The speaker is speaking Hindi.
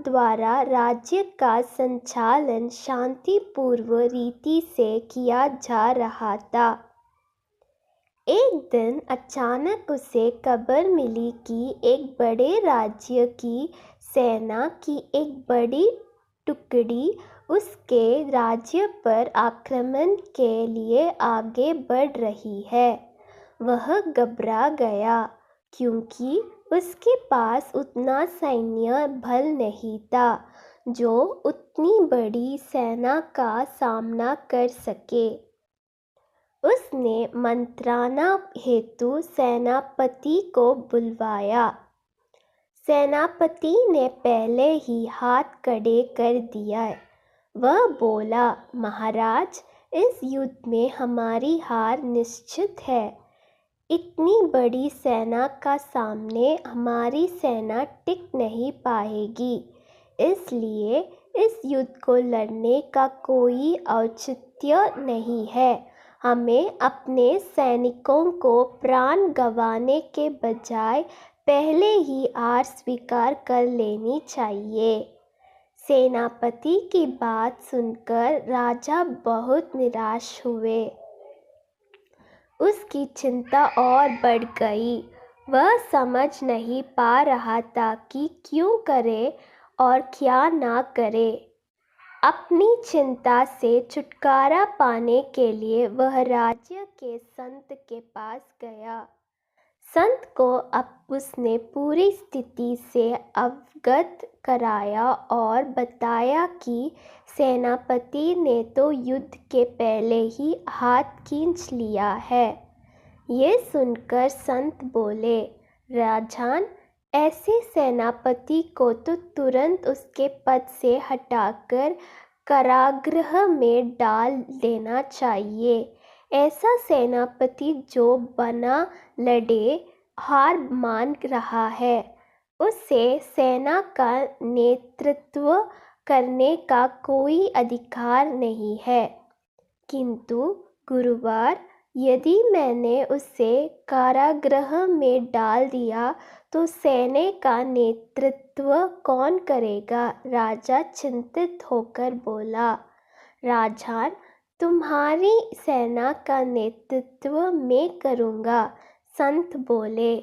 द्वारा राज्य का संचालन शांतिपूर्ण रीति से किया जा रहा था। एक दिन अचानक उसे खबर मिली कि एक बड़े राज्य की सेना की एक बड़ी टुकड़ी उसके राज्य पर आक्रमण के लिए आगे बढ़ रही है। वह घबरा गया क्योंकि उसके पास उतना सैन्य बल नहीं था जो उतनी बड़ी सेना का सामना कर सके। उसने मंत्राना हेतु सेनापति को बुलवाया। सेनापति ने पहले ही हाथ खड़े कर दिया। वह बोला, महाराज, इस युद्ध में हमारी हार निश्चित है। इतनी बड़ी सेना का सामने हमारी सेना टिक नहीं पाएगी, इसलिए इस युद्ध को लड़ने का कोई औचित्य नहीं है। हमें अपने सैनिकों को प्राण गंवाने के बजाय पहले ही हार स्वीकार कर लेनी चाहिए। सेनापति की बात सुनकर राजा बहुत निराश हुए। उसकी चिंता और बढ़ गई। वह समझ नहीं पा रहा था कि क्यों करे और क्या ना करे। अपनी चिंता से छुटकारा पाने के लिए वह राज्य के संत के पास गया। संत को अब उसने पूरी स्थिति से अवगत कराया और बताया कि सेनापति ने तो युद्ध के पहले ही हाथ खींच लिया है। ये सुनकर संत बोले, राजन, ऐसे सेनापति को तो तुरंत उसके पद से हटाकर कारागृह में डाल देना चाहिए। ऐसा सेनापति जो बिना लड़े हार मान रहा है, उसे सेना का नेतृत्व करने का कोई अधिकार नहीं है। किंतु गुरुवर, यदि मैंने उसे कारागृह में डाल दिया तो सेना का नेतृत्व कौन करेगा? राजा चिंतित होकर बोला, राजन, तुम्हारी सेना का नेतृत्व मैं करूँगा। संत बोले,